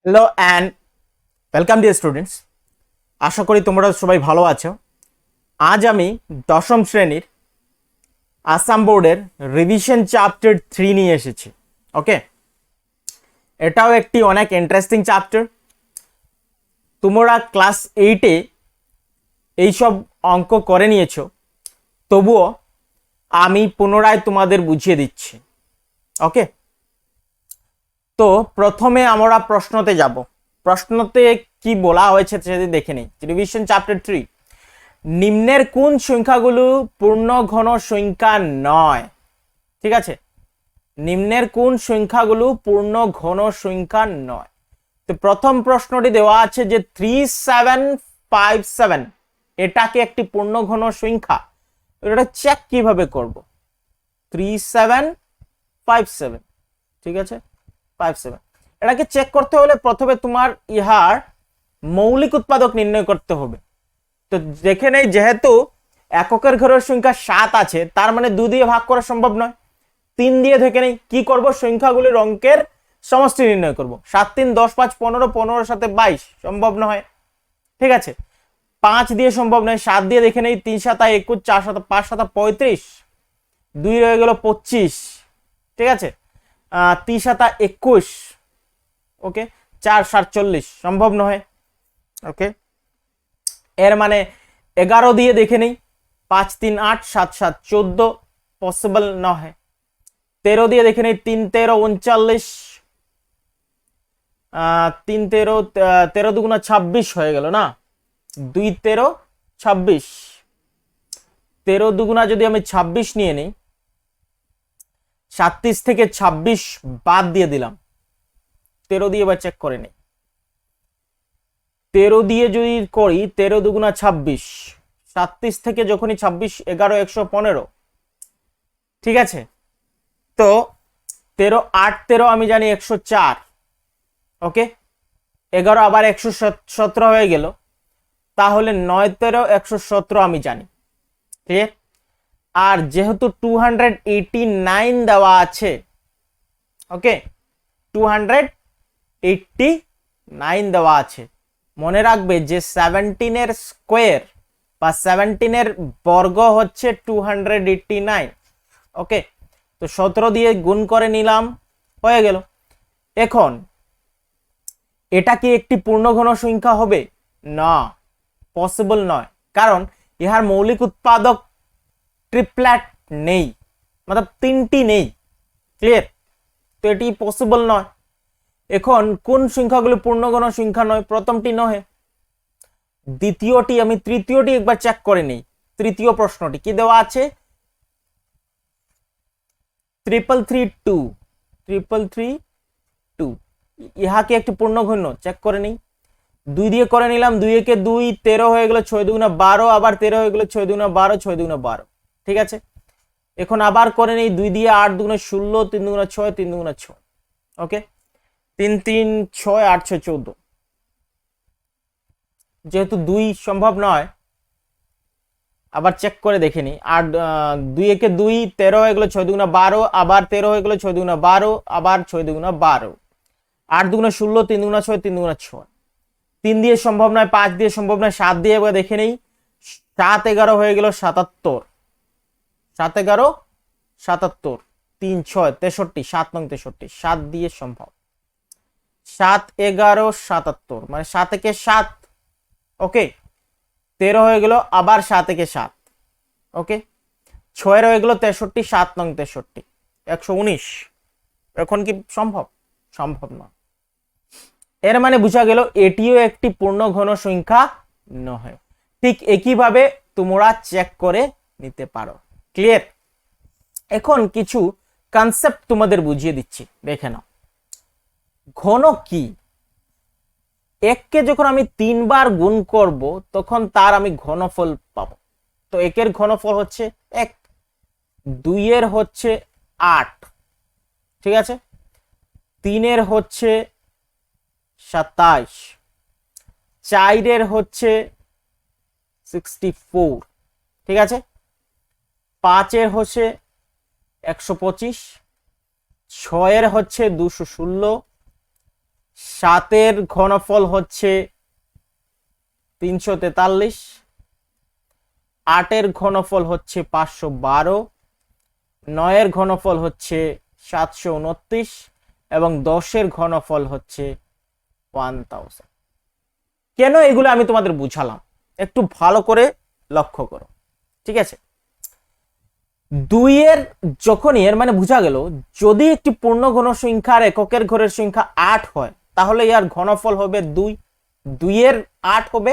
Hello and welcome dear students. আশা করি তোমরা সবাই ভালো আছো। আজ আমি দশম শ্রেণীর আসাম বোর্ডের রিভিশন চ্যাপ্টার 3 নিয়ে এসেছি। ওকে, এটাও একটি অনেক ইন্টারেস্টিং চ্যাপ্টার। তোমরা ক্লাস 8-এ এইসব অঙ্ক করে নিয়েছো, তবুও আমি পুনরায় তোমাদের বুঝিয়ে দিচ্ছি। ওকে, তো প্রথমে আমরা প্রশ্নতে যাব। প্রশ্নতে কি বলা হয়েছে সেটা দেখে নিই। রিভিশন চ্যাপ্টার 3, নিম্নের কোন সংখ্যাগুলো পূর্ণ ঘন সংখ্যা নয়? ঠিক আছে, নিম্নের কোন সংখ্যাগুলো পূর্ণ ঘন সংখ্যা নয়? তো প্রথম প্রশ্নটি দেওয়া আছে যে 3757 এটাকে একটি পূর্ণ ঘন সংখ্যা। এটা চেক কিভাবে করব? 3757, ঠিক আছে, 57 এটাকে চেক করতে হলে প্রথমে তোমার ইহার মৌলিক উৎপাদক নির্ণয় করতে হবে। তো দেখে নেই, যেহেতু এককের ঘরের সংখ্যা 7 আছে, তার মানে 2 দিয়ে ভাগ করা সম্ভব নয়। 3 দিয়ে দেখে নেই কি করব, সংখ্যাগুলির অঙ্কের সমষ্টি নির্ণয় করব। 7 3 10 5 15, 15 সাথে 22 সম্ভব নয়। ঠিক আছে, 5 দিয়ে সম্ভব নয়। 7 দিয়ে দেখে নেই, 3 7 21, 4 7 5 7 35, 2 রয়ে গেল 25। ঠিক আছে, 3 7 21, ওকে, 4 7 40 সম্ভব নয়। ওকে, এর মানে 11 দিয়ে দেখে নেই, 5 3 8 7 7 14 পসিবল নয়। 13 দিয়ে দেখে নেই, 3 13 39, 3 13 13 দুগুণা 26 হয়ে গেল না, 2 13 26, 13 দুগুণা যদি আমি 26 নিয়ে নিই, 37 থেকে 26 বাদ দিয়ে দিলাম, 13 দিয়ে এবার চেক করে নেই। 13 দিয়ে যদি করি, 13 দুগুণা 26, 37 থেকে যখনই 26 11 115, ঠিক আছে। তো 13 8 13 আমি জানি 104, ওকে, 11 আবার 117 হয়ে গেল, তাহলে 9 13 117 আমি জানি। ঠিক আছে, আর যেহেতু 289 দেওয়া আছে, ওকে, 289 দেওয়া আছে, মনে রাখবে যে 17 এর স্কোয়ার বা 17 এর বর্গ হচ্ছে 289। ওকে, তো 17 দিয়ে গুণ করে নিলাম, হয়ে গেল। এখন এটা কি একটি পূর্ণঘন সংখ্যা হবে? না, পসিবল নয়, কারণ ইহার মৌলিক উৎপাদক ট্রিপলেট নেই, मतलब 3টি নেই। ক্লিয়ার? তো এটি পসিবল নয়। এখন কোন সংখ্যাগুলো পূর্ণঘন সংখ্যা নয়? প্রথমটি নয়, দ্বিতীয়টি, আমি তৃতীয়টি একবার চেক করে নেই। তৃতীয় প্রশ্নটি কি দেওয়া আছে? 3332, 3332 ইহাকে একটি পূর্ণঘন, চেক করে নেই। 2 দিয়ে করে নিলাম, 2 একে 2, 13 হয়ে গেল, 6 দুগুণা 12, আবার 13 হয়ে গেল, 6 দুগুণা 12, 6 দুগুণা 12। ঠিক আছে, এখন আবার করে নেই, 2 দিয়ে 8 দুগুণা 16, 3 দুগুণা 6, 3 দুগুণা 6, ওকে, 3 3 6 8 6 14। যেহেতু 2 সম্ভব নয়, আবার চেক করে দেখে নি। আর 2 একে 2, 13 হয়ে গেল, 6 দুগুণা 12, আবার 13 হয়ে গেল, 6 দুগুণা 12, আবার 6 দুগুণা 12, 8 দুগুণা 16, 3 দুগুণা 6, 3 দুগুণা 6। 3 দিয়ে সম্ভব নয়, 5 দিয়ে সম্ভব নয়, 7 দিয়ে এবার দেখে নেই। 7 11 হয়ে গেল 77, 7 11 77, 3 6 63, 7 নং 63, 7 দিয়ে সম্ভব। 7 11 77, মানে 7 একে 7, ওকে, 13 হয়ে গেল, আবার 7 একে 7, ওকে, 6 হয়ে গেল 63, 7 নং 63, 119। এখন কি সম্ভব? সম্ভব না। এর মানে বোঝা গেল এটিও একটি পূর্ণঘন সংখ্যা নয়। ঠিক একইভাবে তোমরা চেক করে নিতে পারো। ক্লিয়ার? এখন কিছু কনসেপ্ট তোমাদের বুঝিয়ে দিচ্ছি, দেখে নাও। ঘন কি? এককে যখন আমি 3 বার গুণ করব, তখন তার আমি ঘনফল পাবো। তো একের ঘনফল হচ্ছে 1, 2 এর হচ্ছে 8, ঠিক আছে, 3 এর হচ্ছে 27, 4 এর হচ্ছে 64, ঠিক আছে, 5 এর হচ্ছে 125, 6 এর হচ্ছে 216, 7-এর ঘনফল হচ্ছে 343, 8-এর ঘনফল হচ্ছে 512, 9-এর ঘনফল হচ্ছে 729 এবং 10-এর ঘনফল হচ্ছে 1000। কেন এগুলো আমি তোমাদের বুঝালাম, একটু ভালো করে লক্ষ্য করো, ঠিক আছে। 2-এর যখনই, এর মানে বোঝা গেল যদি একটি পূর্ণ ঘন সংখ্যার এককের ঘরের সংখ্যা 8 হয় তাহলে এর ঘনফল হবে 2, 2-এর 8 হবে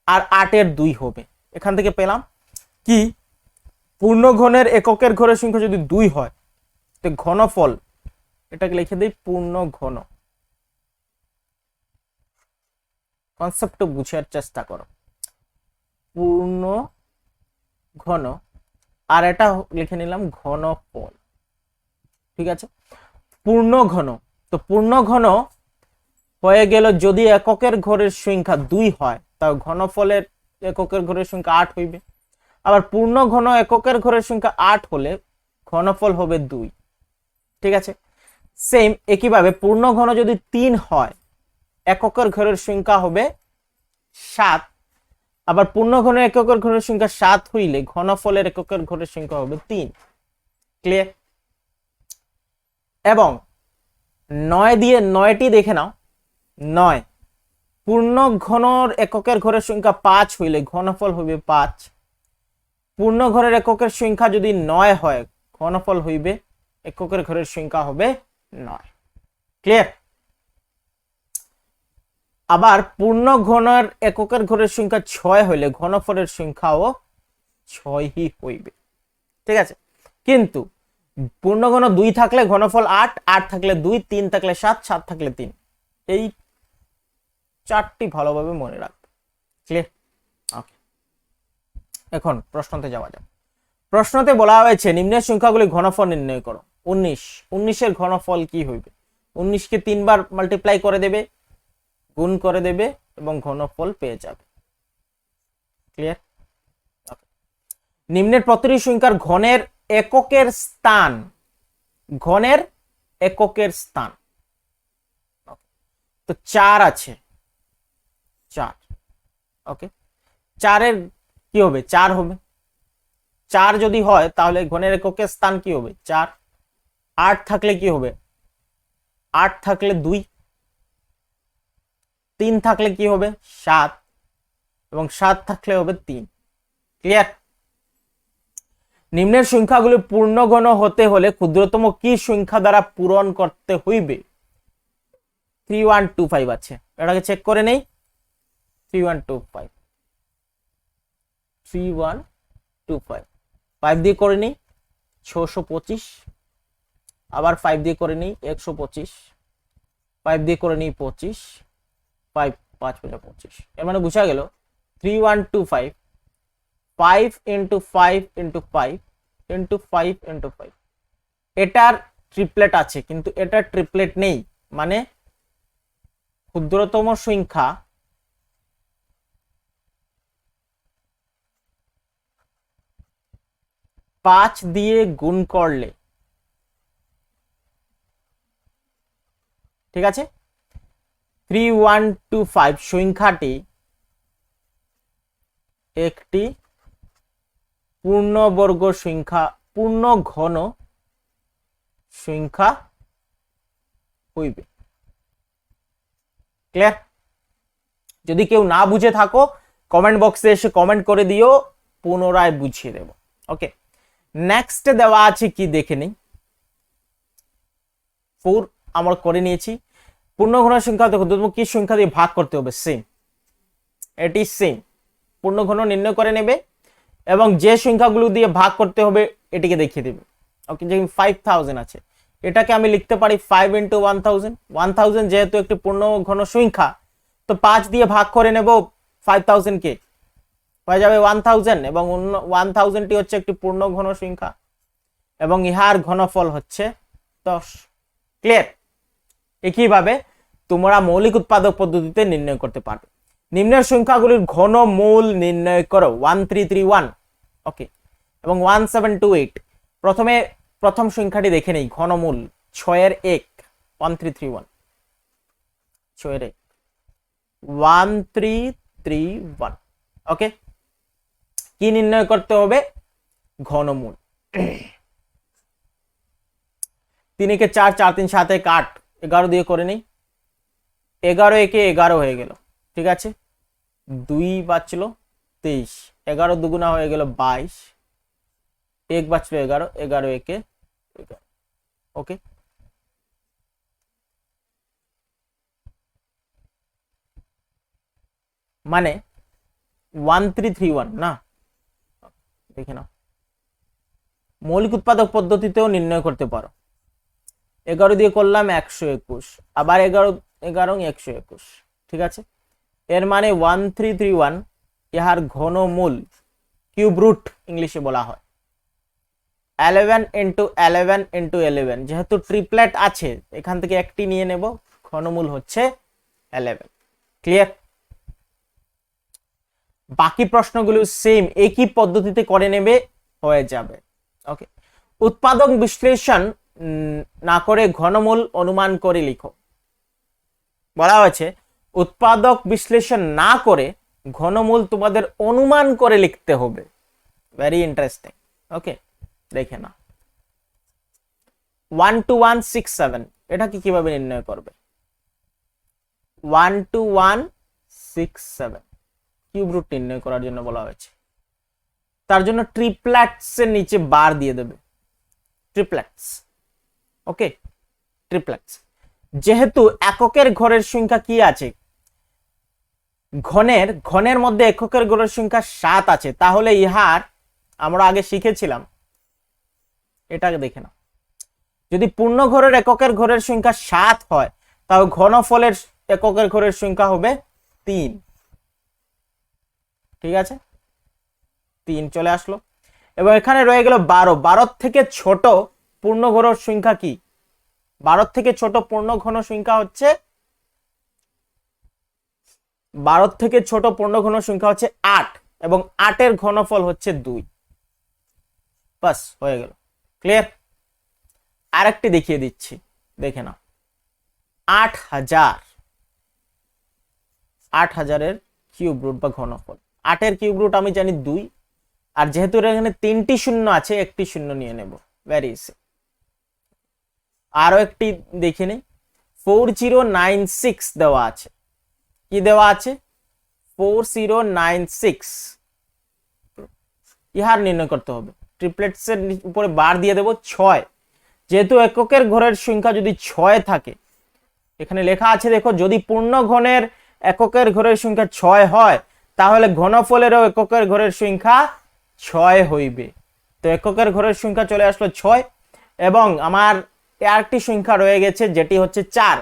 আর 8-এর 2 হবে। এখান থেকে পেলাম কি পূর্ণ ঘনের এককের ঘরের সংখ্যা যদি 2 হয় তো ঘনফল, এটাকে লিখে দিই পূর্ণ ঘন। কনসেপ্ট বুঝার চেষ্টা করো, পূর্ণ ঘন, আর এটা লিখে নিলাম ঘনফল, ঠিক আছে। পূর্ণ ঘন, তো পূর্ণ ঘন হয়ে গেল যদি এককের ঘরের সংখ্যা 2 হয় তাও ঘনফলের এককের ঘরের সংখ্যা 8 হইবে। আবার পূর্ণ ঘন এককের ঘরের সংখ্যা 8 হলে ঘনফল হবে 2, ঠিক আছে। সেম একইভাবে পূর্ণ ঘন যদি 3 হয় এককের ঘরের সংখ্যা হবে 7, আবার পূর্ণ ঘন এককের ঘরের সংখ্যা 7 হইলে ঘনফলের এককের ঘরের সংখ্যা হবে 3। ক্লিয়ার? এবং 9 দিয়ে 9টি দেখে নাও, 9 পূর্ণ ঘনর এককের ঘরের সংখ্যা 5 হইলে ঘনফল হবে 5, পূর্ণ ঘরের এককের সংখ্যা যদি 9 হয় ঘনফল হইবে এককের ঘরের সংখ্যা হবে 9। ক্লিয়ার? আবার পূর্ণ ঘনের এককের ঘরের সংখ্যা 6 হইলে ঘনফলের সংখ্যাও 6ই হইবে, ঠিক আছে। কিন্তু পূর্ণ ঘন 2 থাকলে ঘনফল 8, 8 থাকলে 2, 3 থাকলে 7, 7 থাকলে 3। এই 4টি ভালোভাবে মনে রাখবে। ক্লিয়ার? ওকে, এখন প্রশ্নতে যাওয়া যাক। প্রশ্নতে বলা হয়েছে নিম্নের সংখ্যাগুলি ঘনফল নির্ণয় করো। 19, 19-এর ঘনফল কি হইবে? 19কে 3 বার মাল্টিপ্লাই করে দেবে, গুণ করে দেবে এবং ঘনফল পেয়ে যাবে। ক্লিয়ার? নিম্নের প্রতিটি সংখ্যার ঘনের এককের স্থান, ঘনের এককের স্থান। তো 4 আছে, 4, ওকে। 4-এর কি হবে? 4 হবে। 4 যদি হয় তাহলে ঘনের এককের স্থান কি হবে? 4। 8 থাকলে কি হবে? 8 থাকলে 2, 3 থাকলে কি হবে? 7 এবং 7 থাকলে হবে 3। ক্লিয়ার? নিম্নের সংখ্যাগুলি পূর্ণঘন হতে হলে ক্ষুদ্রতম কি সংখ্যা দ্বারা পূরণ করতে হইবে? 3125 আছে, এটাকে চেক করে নেই। 3125, 3125, 5 দিয়ে করে নেই 625, আবার 5 দিয়ে করে নেই 125, 5 দিয়ে করে নেই 25, 5 5 25। এর মানে বুঝা গেল 3125 5 into 5 into 5 into 5 into 5। এটার ট্রিপলেট আছে কিন্তু এটার ট্রিপলেট নেই, মানে ক্ষুদ্রতম সংখ্যা পাঁচ দিয়ে গুণ করলে, ঠিক আছে, 3125 সংখ্যাটি একটি পূর্ণবর্গ সংখ্যা, পূর্ণ ঘন সংখ্যা হইবে। ক্লিয়ার? যদি কেউ না বুঝে থাকো কমেন্ট বক্সে এসে কমেন্ট করে দিও, পুনরায় বুঝিয়ে দেব। ওকে, নেক্সট দেওয়া আছে কি দেখে নিই। 4 আমরা করে নিয়েছি। পূর্ণঘন সংখ্যা দেখো কি সংখ্যা দিয়ে ভাগ করতে হবে? সেম, এটি সেম। পূর্ণঘন নির্ণয় করে নেবে এবং যে সংখ্যাগুলো দিয়ে ভাগ করতে হবে এটিকে দেখিয়ে দেবে। ওকে, যেমন 5000 আছে, এটাকে আমি লিখতে পারি 5 into 1000। 1000 যেহেতু একটি পূর্ণঘন সংখ্যা তো 5 দিয়ে ভাগ করে নেব 5000 কে, হয়ে যাবে 1000 এবং 1000টি হচ্ছে একটি পূর্ণঘন সংখ্যা এবং ইহার ঘনফল হচ্ছে 10। ক্লিয়ার? একইভাবে তোমরা মৌলিক উৎপাদক পদ্ধতিতে নির্ণয় করতে পারবে। নিম্নের সংখ্যাগুলির ঘনমূল নির্ণয় করো। 1331, ওকে, এবং 1728। প্রথম সংখ্যাটি দেখে নেই, ঘনমূল 6 এর 1, 1331। 6 1331। ওকে, কি নির্ণয় করতে হবে? ঘনমূল। 3 একে 4, 4 3 7 1 8, 11 দিয়ে করে নেই। 11 একে 11 হয়ে গেল, ঠিক আছে। 2 বাঁচলো 23, 11 দুগুণা হয়ে গেল 22, 1 বাঁচলো 11, 11 একে 11। ওকে, মানে 1331 না? দেখে নাও, মৌলিক উৎপাদক পদ্ধতিতেও নির্ণয় করতে পারো। 11 দিয়ে করলাম 121, আবার 11 11 121, ঠিক আছে। এর মানে 1331 ইহার ঘনমূল, কিউব রুট ইংলিশে বলা হয়। 11 ইন্টু 11 ইন্টু 11, যেহেতু ট্রিপলেট আছে এখান থেকে একটি নিয়ে নেব, ঘনমূল হচ্ছে 11। ক্লিয়ার? বাকি প্রশ্নগুলো সেম, একই পদ্ধতিতে করে নেবে, হয়ে যাবে। ওকে, উৎপাদক বিশ্লেষণ না করে ঘনমূল অনুমান করে লিখো। বলা হয়েছে উৎপাদক বিশ্লেষণ না করে ঘনমূল তোমাদের অনুমান করে লিখতে হবে। Very interesting. ওকে, দেখে না, 12167 এটা কি কিভাবে নির্ণয় করবে? 12167 কিউব রুট নির্ণয় করার জন্য বলা হয়েছে। তার জন্য ট্রিপলেটস এর নিচে বার দিয়ে দেবে, ট্রিপলেটস। ওকে, ট্রিপলেটস। যেহেতু এককের ঘরের সংখ্যা কি আছে, ঘনের মধ্যে এককের ঘরের সংখ্যা 7 আছে, তাহলে ইহার আমরা আগে শিখেছিলাম, এটাকে দেখে না, যদি পূর্ণ ঘরের এককের ঘরের সংখ্যা 7 হয় তাহলে ঘনফলের এককের ঘরের সংখ্যা হবে 3। ঠিক আছে, 3 চলে আসলো। এবং এখানে রয়ে গেল 12, 12 থেকে ছোট পূর্ণ ঘরের সংখ্যা কি? 12 থেকে ছোট পূর্ণ ঘন সংখ্যা হচ্ছে 12 থেকে ছোট পূর্ণ ঘন সংখ্যা হচ্ছে 8, এবং 8 এর ঘনফল হচ্ছে 2। বাস, হয়ে গেল। ক্লিয়ার? আরেকটি দেখিয়ে দিচ্ছি, দেখে নাও। 8000, 8000 এর কিউব রুট বা ঘনফল। 8 এর কিউব রুট আমি জানি 2, আর যেহেতু এখানে 3টি শূন্য আছে, একটি শূন্য নিয়ে নেব। Very easy. আরো একটি দেখে নেই, 4096 দেওয়া আছে। কি দেওয়া আছে? 4096। ইহার নির্ণয় করতে হবে। ট্রিপলেটস এর উপরে বার দিয়ে দেব 6। যেহেতু এককের ঘরের সংখ্যা যদি 6 থাকে, এখানে লেখা আছে দেখো, যদি পূর্ণ ঘনের এককের ঘরের সংখ্যা 6 হয় তাহলে ঘনফলেরও এককের ঘরের সংখ্যা 6 হইবে। তো এককের ঘরের সংখ্যা চলে আসলো 6, এবং আমার আরেকটি সংখ্যা রয়ে গেছে যেটি হচ্ছে 4।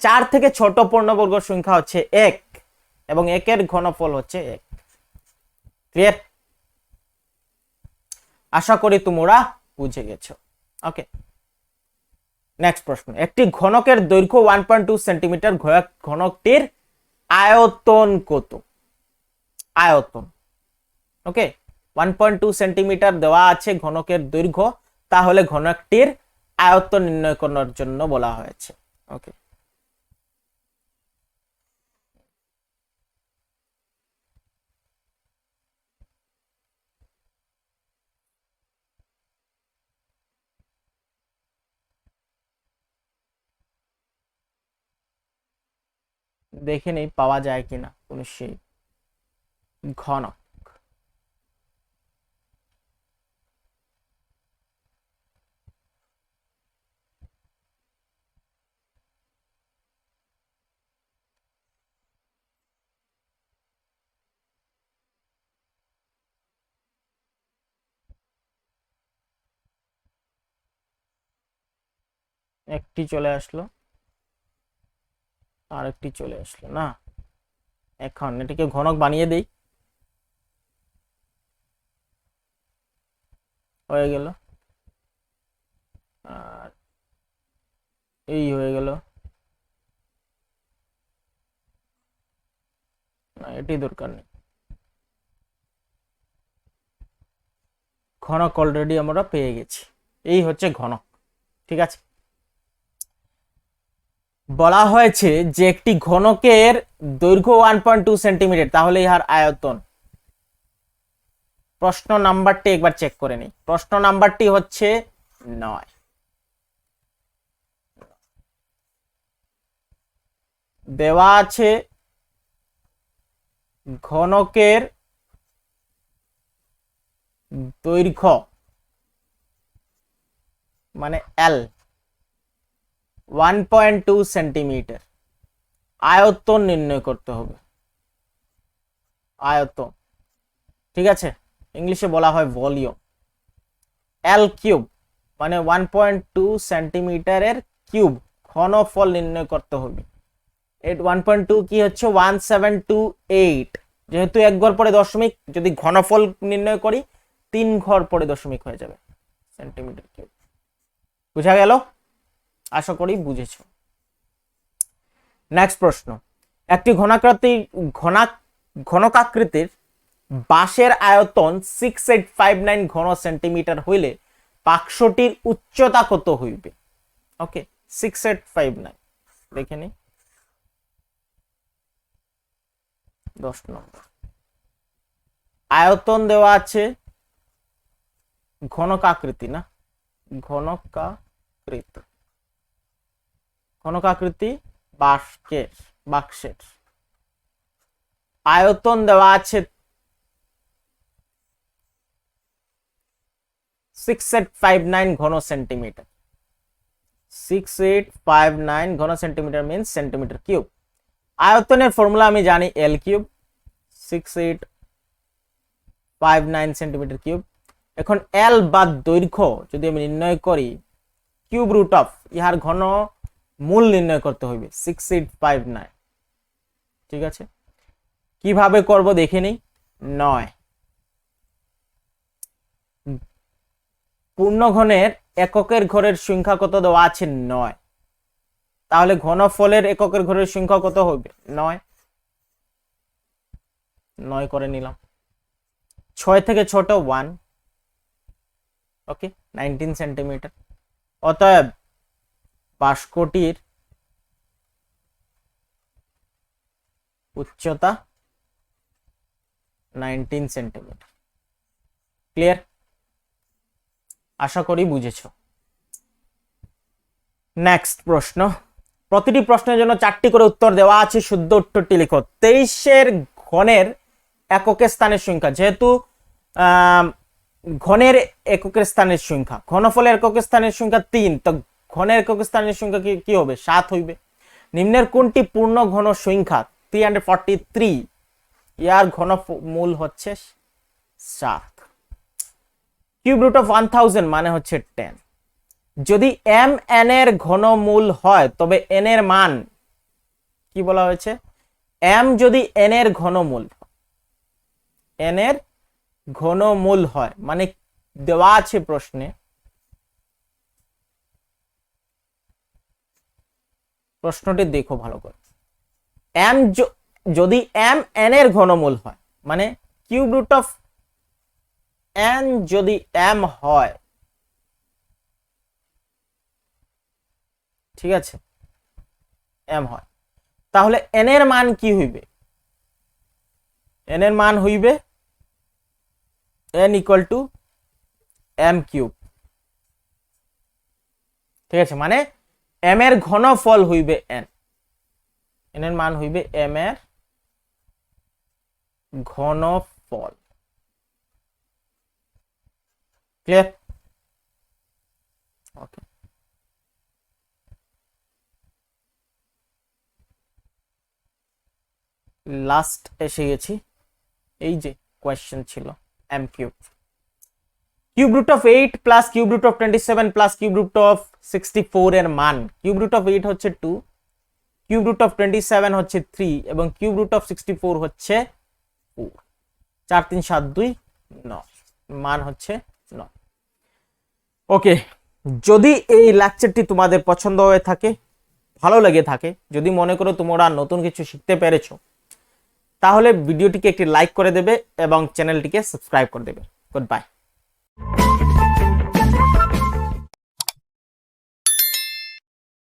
4 থেকে ছোট পূর্ণবর্গ সংখ্যা হচ্ছে 1, এবং 1 এর ঘনফল হচ্ছে 1। ক্লিয়ার? আশা করি তোমরা বুঝে গেছো। ওকে, নেক্সট প্রশ্ন। একটি ঘনকের দৈর্ঘ্য 1.2 সেন্টিমিটার, ঘনকটির আয়তন কত? আয়তন। ওকে, 1.2 সেন্টিমিটার দেওয়া আছে ঘনকের দৈর্ঘ্য, তাহলে ঘনকটির আয়তন নির্ণয় করার জন্য বলা হয়েছে। ওকে, দেখে নেই পাওয়া যায় কিনা কোন সেই ঘনক। একটি চলে আসলো, আর একটি চলে আসলো না। এখন এটাকে ঘনক বানিয়ে দেই, হয়ে গেল। আর এই হয়ে গেল, না এটি দরকার নেই। ঘনক অলরেডি আমরা পেয়ে গেছি, এই হচ্ছে ঘনক। ঠিক আছে, বলা হয়েছে যে একটি ঘনকের দৈর্ঘ্য 1.2 সেন্টিমিটার, তাহলে ইহার আয়তন। প্রশ্ন নাম্বারটি একবার চেক করে নিই। প্রশ্ন নাম্বারটি হচ্ছে 9। দেওয়া আছে ঘনকের দৈর্ঘ্য মানে এল 1.2 সেন্টিমিটার, আয়তন নির্ণয় করতে হবে। আয়তন, ঠিক আছে, ইংলিশে বলা হয় ভলিউম। এল কিউব মানে 1.2 সেন্টিমিটারের কিউব ঘনফল নির্ণয় করতে হবে। 1.2 কি হচ্ছে 1728, যেহেতু এক ঘর পরে দশমিক, যদি ঘনফল নির্ণয় করি 3 ঘর পরে দশমিক হয়ে যাবে সেন্টিমিটার কিউব। বুঝা গেল? আশা করি বুঝেছ। নেক্সট প্রশ্ন, একটি ঘনকাকৃতির বাঁশের আয়তন 6859 ঘন সেন্টিমিটার হইলে বাক্সটির উচ্চতা কত হইবে? ওকে, 6859 দেখে নি। 10 নম্বর আয়তন দেওয়া আছে, ঘনকাকৃতি না, ঘনকাকৃতি বাক্সের আয়তন দেওয়া আছে 6859 ঘন সেন্টিমিটার। 6859 ঘন সেন্টিমিটার মিন্স সেন্টিমিটার কিউব। আয়তনের ফর্মুলা আমি জানি এল কিউব, 6859 সেন্টিমিটার কিউব। এখন এল বা দৈর্ঘ্য যদি আমি নির্ণয় করি, কিউব রুট অফ ইহার ঘন মূল নির্ণয় করতে হবে 6859। ঠিক আছে, কিভাবে করব দেখে নিই। 9 পূর্ণঘনের এককের ঘরের সংখ্যা কত দেওয়া আছে? 9। তাহলে ঘনফলের এককের ঘরের সংখ্যা কত হবে? 9। 9 করে নিলাম। 6 থেকে ছোট 1, ওকে, 19 সেন্টিমিটার। অতএব বাক্সটির উচ্চতা 19 সেন্টিমিটার। ক্লিয়ার? আশা করি বুঝেছ। নেক্সট প্রশ্ন, প্রতিটি প্রশ্নের জন্য 4টি করে উত্তর দেওয়া আছে, শুদ্ধ উত্তরটি লিখো। 23-এর ঘনের এককের স্থানের সংখ্যা, যেহেতু ঘনের এককের স্থানের সংখ্যা, ঘনফলের এককের স্থানের সংখ্যা 3, তো ঘনের এককের স্থানের সংখ্যা কি হবে? 7 হইবে। নিম্নের কোনটি পূর্ণ ঘন সংখ্যা? 343, ইয়ার ঘনমূল হচ্ছে 7। কিউব রুট অফ 1000 মানে হচ্ছে 10। যদি m n এর ঘনমূল হয় তবে n এর মান কি বলা হয়েছে? m যদি n এর ঘনমূল, n এর ঘনমূল হয় মানে দেওয়া আছে প্রশ্নে, প্রশ্নটি দেখো ভালো করে। m যদি m n এর ঘনমূল হয় মানে কিউব রুট অফ n যদি m হয়, ঠিক আছে, m হয়, তাহলে n এর মান কি হইবে? n এর মান হইবে n equal to m cube. ঠিক আছে, মানে m এর ঘনফল হইবে n, n এর মান হইবে m এর ঘনফল। ক্লিয়ার? ওকে, লাস্ট এসে গেছি। এই যে কোয়েশ্চেন ছিল m cube. Cube root of 8 plus cube root of 27 plus cube root of 64 এর মান। কিউব রুট অফ 8 হচ্ছে 2, কিউব রুট অফ 27 হচ্ছে 3 এবং কিউব রুট অফ 64 হচ্ছে 4। 4 3 7 2 9, মান হচ্ছে 9। ওকে, যদি এই লেকচারটি তোমাদের পছন্দ হয়ে থাকে, ভালো লেগে থাকে, যদি মনে করো তোমরা নতুন কিছু শিখতে পেরেছো, তাহলে ভিডিওটিকে একটি লাইক করে দেবে এবং চ্যানেলটিকে সাবস্ক্রাইব করে দেবে। Good bye.